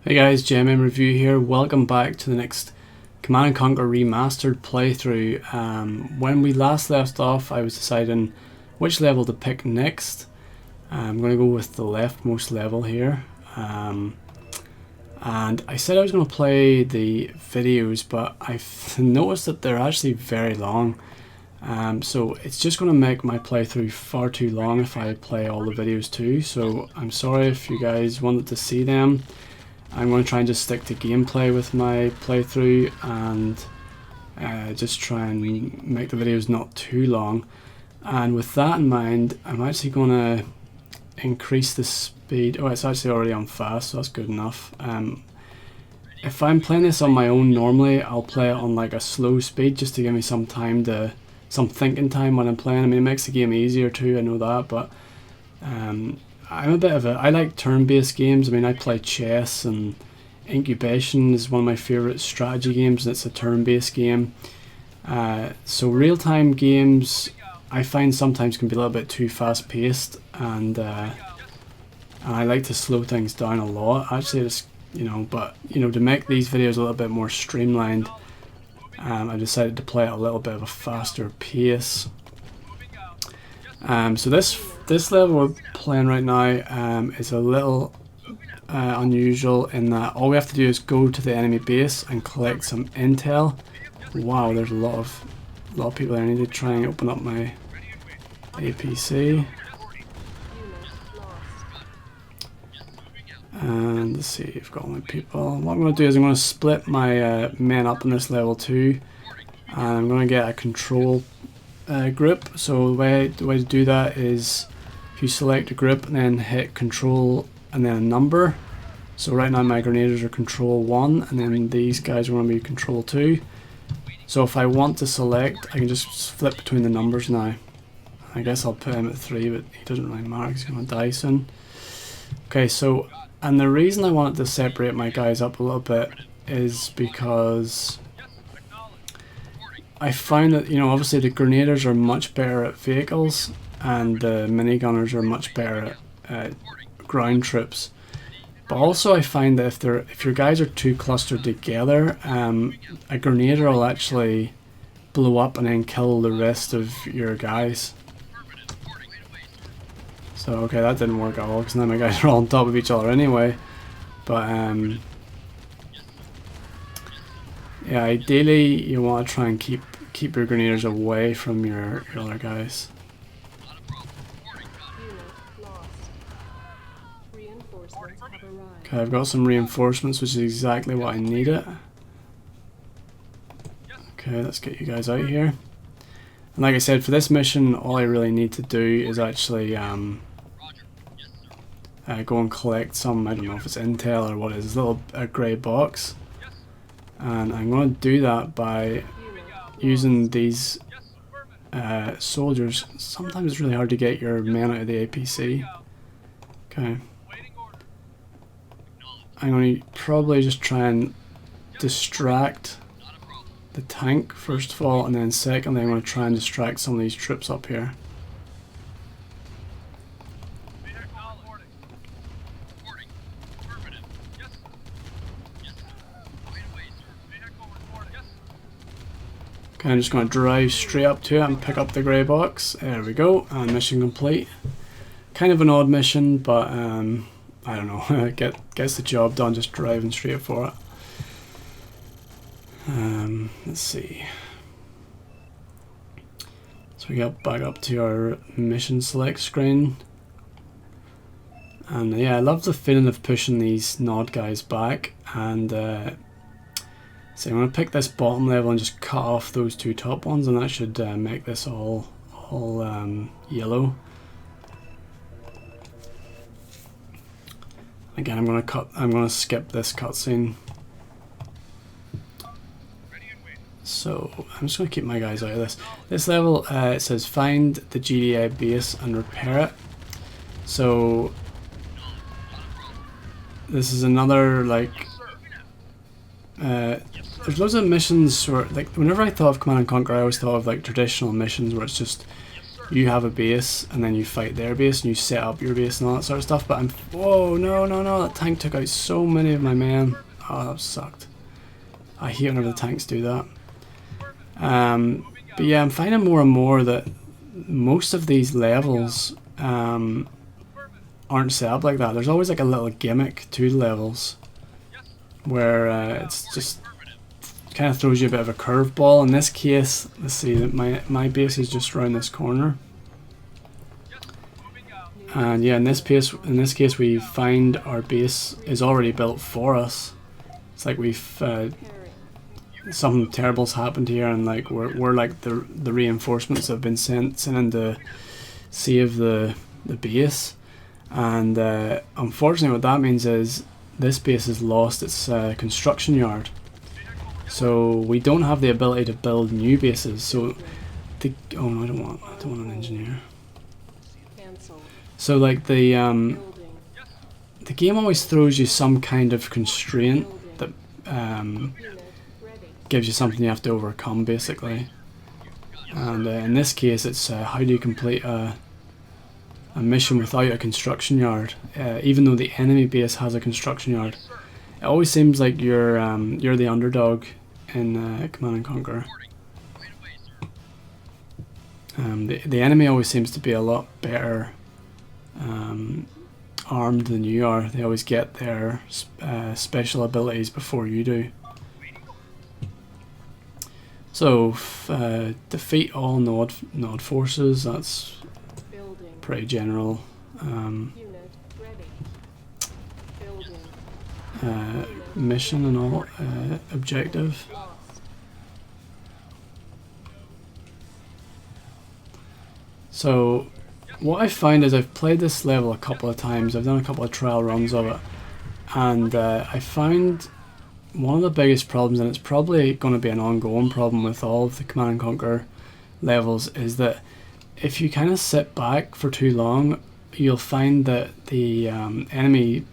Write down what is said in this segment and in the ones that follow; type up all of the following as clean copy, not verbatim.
Hey guys, GMM Review here. Welcome back to the next Command & Conquer Remastered playthrough. When we last left off, I was deciding which level to pick next. I'm going to go with the leftmost level here. And I said I was going to play the videos, but I've noticed that they're actually very long. So it's just going to make my playthrough far too long if I play all the videos too. So I'm sorry if you guys wanted to see them. I'm going to try and just stick to gameplay with my playthrough and just try and make the videos not too long. And with that in mind, I'm actually going to increase the speed. Oh, it's actually already on fast, so that's good enough. If I'm playing this on my own normally, I'll play it on like a slow speed just to give me some thinking time when I'm playing. I mean, it makes the game easier too, I know that, but I like turn-based games. I mean, I play chess, and Incubation is one of my favourite strategy games, and it's a turn-based game. So real-time games, I find sometimes can be a little bit too fast-paced, and I like to slow things down a lot. Actually, it's, to make these videos a little bit more streamlined, I decided to play at a little bit of a faster pace. So this level we're playing right now is a little unusual in that all we have to do is go to the enemy base and collect some intel. Wow, there's a lot of people there. I need to try and open up my APC. And let's see, I've got all my people. What I'm going to do is I'm going to split my men up in this level too, and I'm going to get a control group. So the way to do that is if you select a group and then hit control and then a number. So right now my grenadiers are control 1, and then these guys are going to be control 2. So if I want to select, I can just flip between the numbers now. I guess I'll put him at 3, but he doesn't really matter, he's going to die soon. Okay, so, and the reason I wanted to separate my guys up a little bit is because I find that, obviously the grenadiers are much better at vehicles, and the minigunners are much better at ground troops. But also I find that if your guys are too clustered together, a grenadier will actually blow up and then kill the rest of your guys. So okay, that didn't work at all because now my guys are all on top of each other anyway. But yeah, ideally you want to try and keep your grenadiers away from your other guys. Okay, I've got some reinforcements, which is exactly what I needed. Okay, let's get you guys out here. And like I said, for this mission, all I really need to do is actually go and collect some, I don't know if it's intel or what it is, a grey box. And I'm going to do that by using these soldiers. Sometimes it's really hard to get your men out of the APC. Okay. I'm going to probably just try and distract the tank first of all, and then secondly I'm going to try and distract some of these troops up here. Okay, I'm just going to drive straight up to it and pick up the grey box. There we go, and mission complete. Kind of an odd mission, but I don't know, gets the job done just driving straight for it. Let's see. So we got back up to our mission select screen. And yeah, I love the feeling of pushing these nod guys back. And so I'm going to pick this bottom level and just cut off those two top ones, and that should make this all yellow. Again, I'm going to skip this cutscene. So I'm just going to keep my guys out of this. This level, it says find the GDI base and repair it. So this is another there's loads of missions where, like, whenever I thought of Command & Conquer, I always thought of like traditional missions where it's just you have a base and then you fight their base and you set up your base and all that sort of stuff. But I'm, whoa, no, no, no, that tank took out so many of my men. Oh, that sucked. I hate whenever the tanks do that. But yeah, I'm finding more and more that most of these levels aren't set up like that. There's always like a little gimmick to the levels where it's just kind of throws you a bit of a curveball. In this case, let's see, that my base is just around this corner. And yeah, in this case we find our base is already built for us. It's like we've something terrible's happened here, and like we're like the reinforcements have been sent in to save the base. And unfortunately, what that means is this base has lost its construction yard, so we don't have the ability to build new bases. So oh no, I don't want an engineer. So like the game always throws you some kind of constraint that gives you something you have to overcome, basically. And in this case, it's how do you complete a mission without a construction yard, even though the enemy base has a construction yard. It always seems like you're the underdog in Command and Conquer. The enemy always seems to be a lot better armed than you are. They always get their special abilities before you do. So defeat all nod forces. That's pretty general. Mission and all objective. So what I find is I've played this level a couple of times. I've done a couple of trial runs of it, and I find one of the biggest problems, and it's probably going to be an ongoing problem with all of the Command and Conquer levels, is that if you kind of sit back for too long, you'll find that the enemy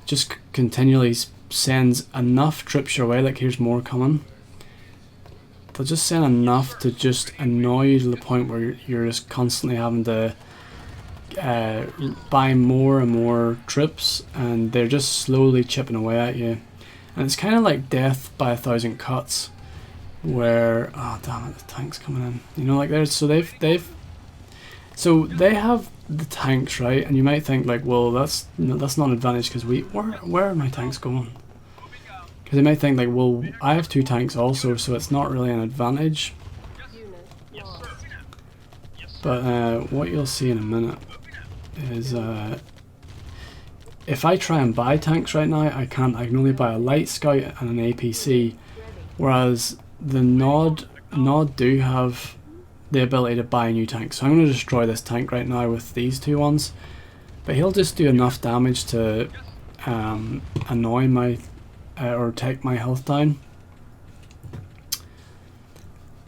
just continually sends enough troops your way. Like, here's more coming. They'll just send enough to just annoy you to the point where you're just constantly having to buy more and more troops, and they're just slowly chipping away at you. And it's kind of like death by 1,000 cuts, where, oh damn it, the tank's coming in. You know, like there's, so they have the tanks, right? And you might think like, well, that's not an advantage because where are my tanks going? Because they might think like, well, I have 2 tanks also, so it's not really an advantage. But what you'll see in a minute is if I try and buy tanks right now, I can't. I can only buy a light scout and an APC, whereas the Nod do have the ability to buy new tanks. So I'm going to destroy this tank right now with these 2 ones, but he'll just do enough damage to annoy my or take my health down.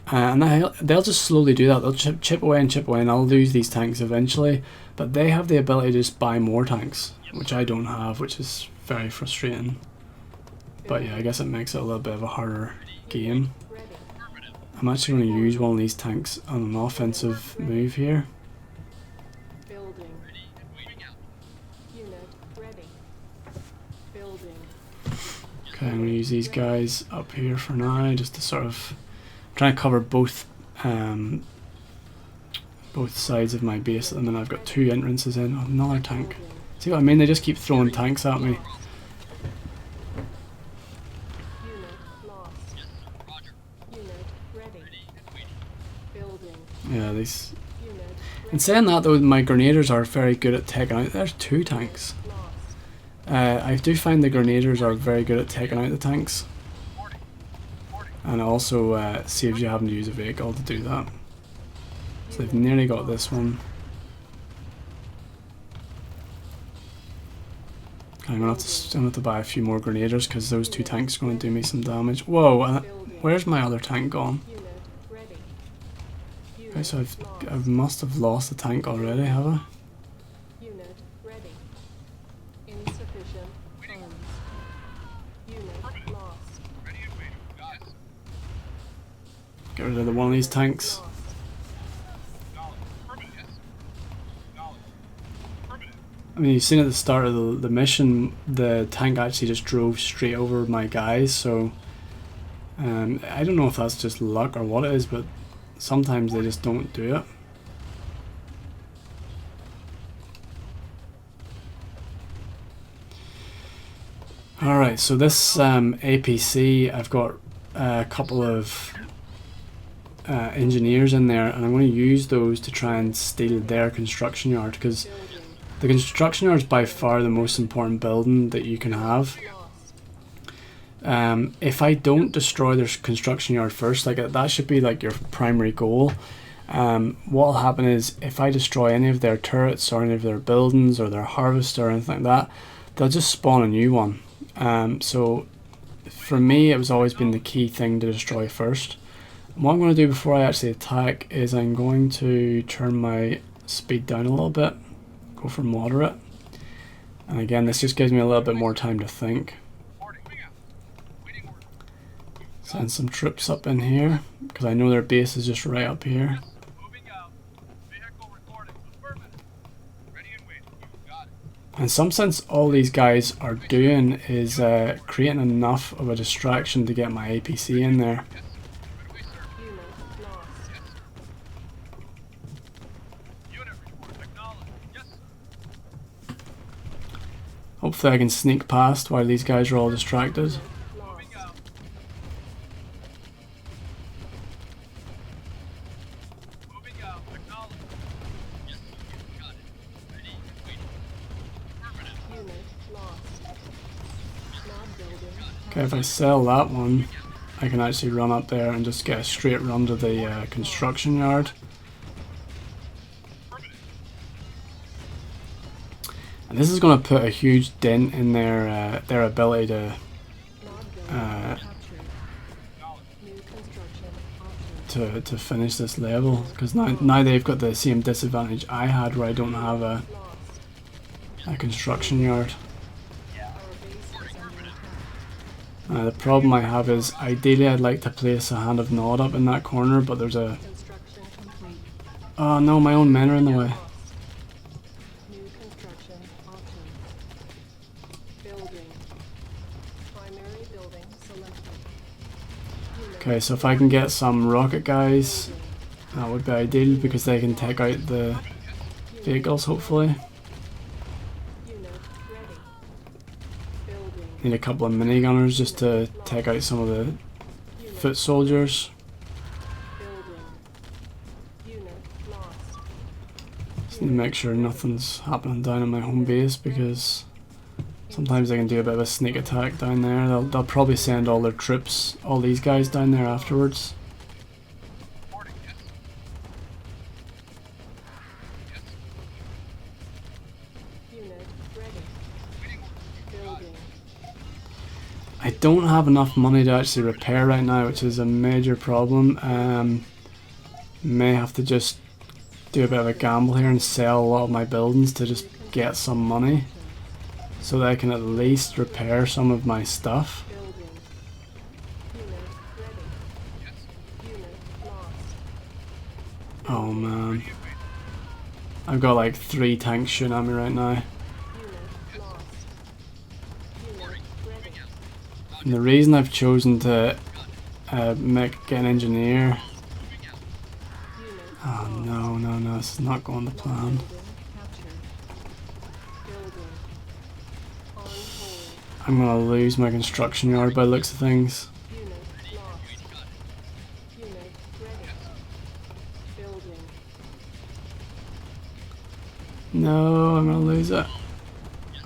And they'll just slowly do that. They'll chip away, and I'll lose these tanks eventually. But they have the ability to just buy more tanks, which I don't have, which is very frustrating. But yeah, I guess it makes it a little bit of a harder game. I'm actually going to use one of these tanks on an offensive move here. Okay, I'm going to use these guys up here for now, just to sort of try to cover both sides of my base. At the minute I've got 2 entrances in. Oh, another tank. See what I mean? They just keep throwing tanks at me. Yeah, these. In saying that though, my grenadiers are very good at taking out. There's 2 tanks. I do find the grenadiers are very good at taking out the tanks. And it also saves you having to use a vehicle to do that. So they've nearly got this one. Okay, I'm going to have to buy a few more grenadiers because those 2 tanks are going to do me some damage. Whoa, where's my other tank gone? Okay, so I must have lost the tank already, have I? Get rid of one of these tanks. mean, you've seen at the start of the mission, the tank actually just drove straight over my guys, so I don't know if that's just luck or what it is, but sometimes they just don't do it. Alright, so this APC, I've got a couple of engineers in there, and I'm going to use those to try and steal their construction yard, because the construction yard is by far the most important building that you can have. If I don't destroy their construction yard first, like that should be like your primary goal. What'll happen is if I destroy any of their turrets or any of their buildings or their harvester or anything like that, they'll just spawn a new one. So for me, it was always been the key thing to destroy first. And what I'm going to do before I actually attack is I'm going to turn my speed down a little bit, go for moderate, and again this just gives me a little bit more time to think. Send some troops up in here because I know their base is just right up here. In some sense, all these guys are doing is creating enough of a distraction to get my APC in there. Hopefully I can sneak past while these guys are all distracted. Okay, if I sell that one, I can actually run up there and just get a straight run to the construction yard. And this is going to put a huge dent in their ability to finish this level, because now they've got the same disadvantage I had where I don't have a construction yard. The problem I have is ideally I'd like to place a hand of Nod up in that corner, but there's a... Oh no, my own men are in the way. Okay, so if I can get some rocket guys, that would be ideal because they can take out the vehicles hopefully. Need a couple of minigunners just to take out some of the foot soldiers. Just need to make sure nothing's happening down at my home base because sometimes they can do a bit of a sneak attack down there. They'll probably send all their troops, all these guys down there afterwards. I don't have enough money to actually repair right now, which is a major problem. May have to just do a bit of a gamble here and sell a lot of my buildings to just get some money so that I can at least repair some of my stuff. Oh man, I've got like 3 tanks shooting at me right now. And the reason I've chosen to get an engineer... Oh no, this is not going to plan. I'm going to lose my construction yard by the looks of things. No, I'm going to lose it.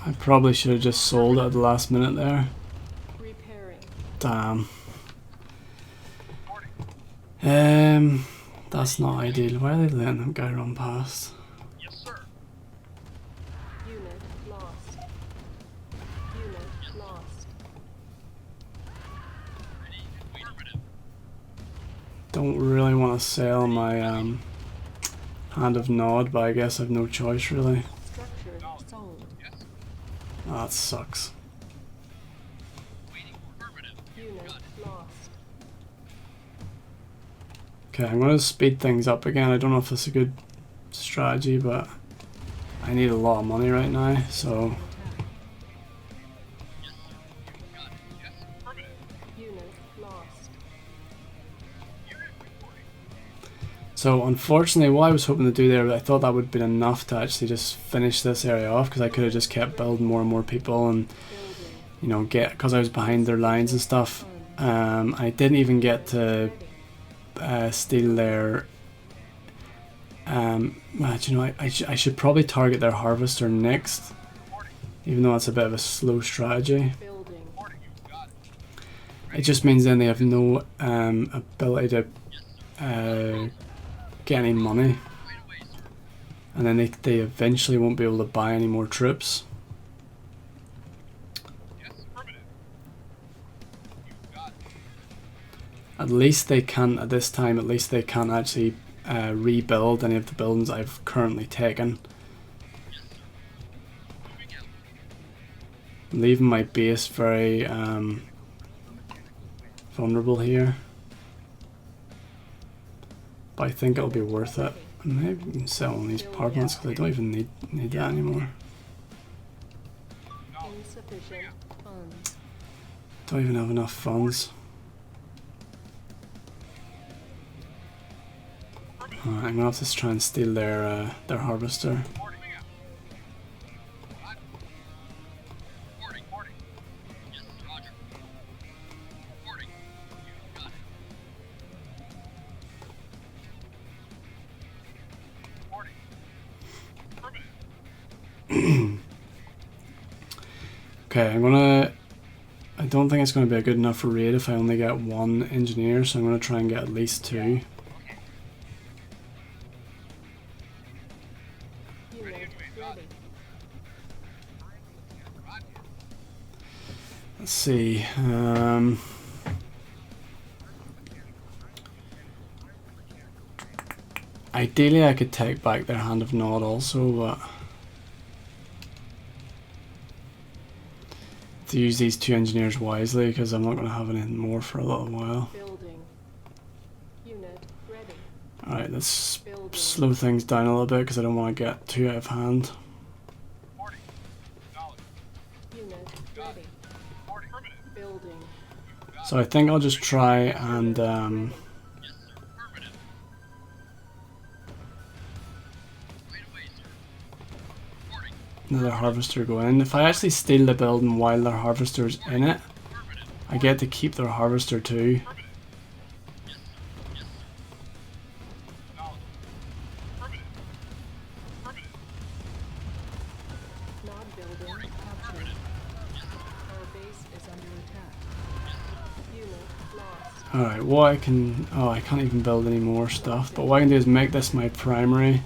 I probably should have just sold it at the last minute there. Damn. That's not ideal. Why are they letting that guy run past? Yes, sir. Unit lost. Unit lost. Don't really want to sell my hand of Nod, but I guess I've no choice really. Structure sold. Oh, that sucks. Unit lost. Okay, I'm going to speed things up again. I don't know if this is a good strategy, but I need a lot of money right now, so Unit lost. unfortunately what I was hoping to do there, I thought that would have been enough to actually just finish this area off, because I could have just kept building more and more people and, Building. you know, because I was behind their lines and stuff. I didn't even get to steal their well, do you know, I should probably target their harvester next, even though that's a bit of a slow strategy. Building. It just means then they have no ability to get any money, and then they eventually won't be able to buy any more troops. At least they can, at this time, at least they can't actually rebuild any of the buildings I've currently taken. Leaving my base very vulnerable here. But I think it'll be worth it. Maybe we can sell on these power plants because I don't even need that anymore. Insufficient funds. Don't even have enough funds. Alright, I'm gonna have to try and steal their harvester. Okay, I don't think it's gonna be a good enough raid if I only get one engineer, so I'm gonna try and get at least 2. Unit ready. Let's see. Ideally, I could take back their Hand of Nod also, but to use these 2 engineers wisely, because I'm not going to have any more for a little while. Building. Unit ready. Alright, let's Building. slow things down a little bit because I don't want to get too out of hand. Unit ready. Building. So I think I'll just try and another harvester go in. If I actually steal the building while their harvester's in it, I get to keep their harvester too. Not building. Captured. Our base is under attack. Unit lost. Alright, what I can... oh, I can't even build any more stuff, but what I can do is make this my primary. New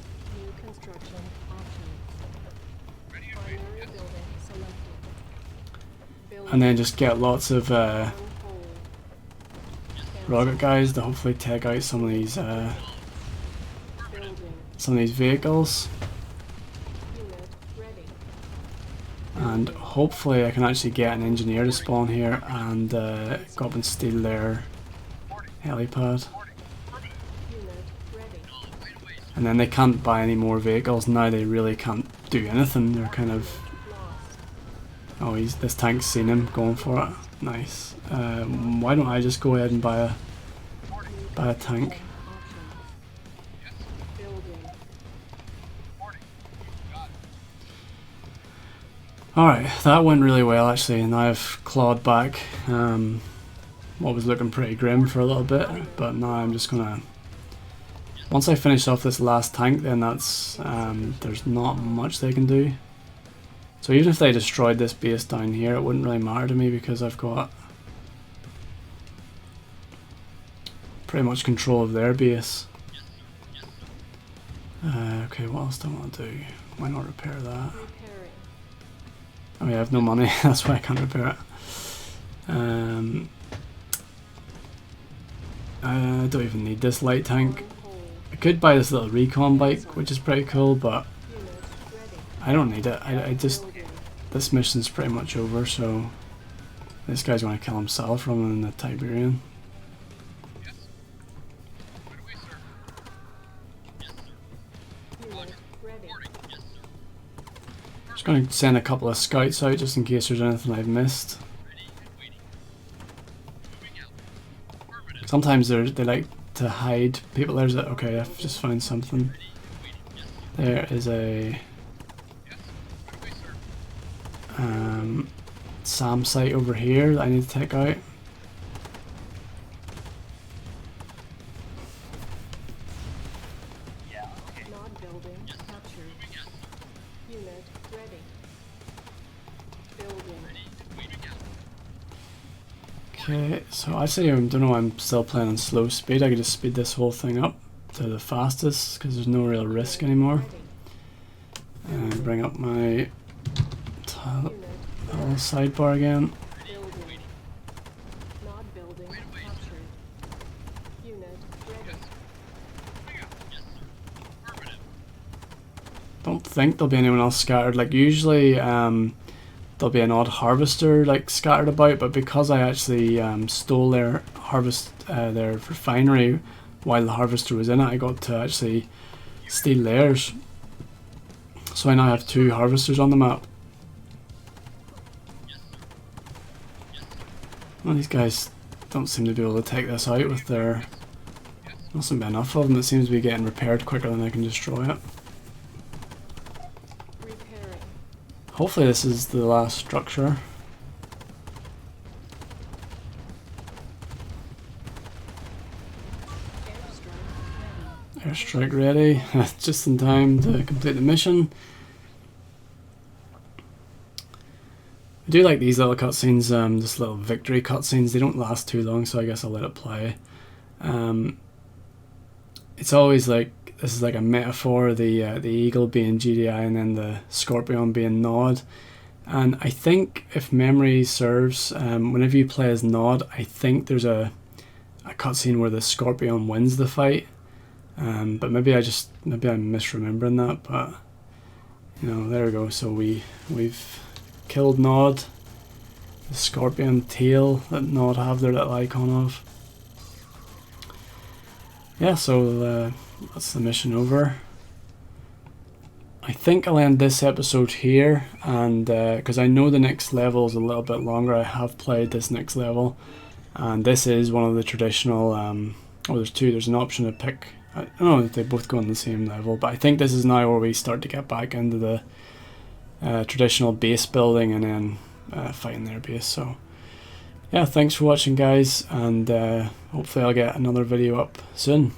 construction options. Primary building selected. Building. And then just get lots of On hold. rocket guys to hopefully take out some of these Building. vehicles, Unit ready. and hopefully I can actually get an engineer to spawn here and go up and steal their helipad, Unit ready. and then they can't buy any more vehicles. Now they really can't do anything. They're kind of... Lost. oh, this tank's seen him going for it. Nice. Why don't I just go ahead and buy a tank? Options. Building. Alright, that went really well actually, and I've clawed back what was looking pretty grim for a little bit, but now I'm just gonna... once I finish off this last tank, then that's... there's not much they can do. So even if they destroyed this base down here, it wouldn't really matter to me because I've got pretty much control of their base. Okay, what else do I want to do? Why not repair that? Repairing. Oh yeah, I have no money, that's why I can't repair it. I don't even need this light tank. On hold. I could buy this little recon bike, which is pretty cool, but Unit ready. I don't need it. I just... Building. this mission's pretty much over, so this guy's going to kill himself rather than the Tiberian. Unit ready. going to send a couple of scouts out just in case there's anything I've missed. Sometimes they like to hide people. There's a, okay, I've just found something. There is a SAM site over here that I need to take out. Nod building captured. Unit ready. Building. Okay, so I say I don't know why I'm still playing on slow speed. I could just speed this whole thing up to the fastest because there's no real risk anymore. Ready. And bring up my Unit little sidebar again. building. Nod building captured. Unit ready. Don't think there'll be anyone else scattered. Like usually there'll be an odd harvester like scattered about, but because I actually stole their their refinery while the harvester was in it, I got to actually steal theirs. So I now have 2 harvesters on the map. Well, these guys don't seem to be able to take this out with their... Mustn't be enough of them. It seems to be getting repaired quicker than I can destroy it. Repairing. Hopefully this is the last structure. Airstrike ready. Airstrike ready. Just in time to complete the mission. I do like these little cutscenes, just little victory cutscenes. They don't last too long, so I guess I'll let it play. It's always like, this is like a metaphor, the eagle being GDI and then the scorpion being Nod. And I think, if memory serves, whenever you play as Nod, I think there's a cutscene where the scorpion wins the fight. But maybe I'm misremembering that, but you know, there we go. So we've killed Nod, the scorpion tail that Nod have their little icon of. Yeah, so that's the mission over. I think I'll end this episode here, and because I know the next level is a little bit longer. I have played this next level, and this is one of the traditional oh, there's 2. There's an option to pick. I don't know if they both go on the same level, but I think this is now where we start to get back into the traditional base building and then fighting their base. So yeah, thanks for watching guys, and hopefully I'll get another video up soon.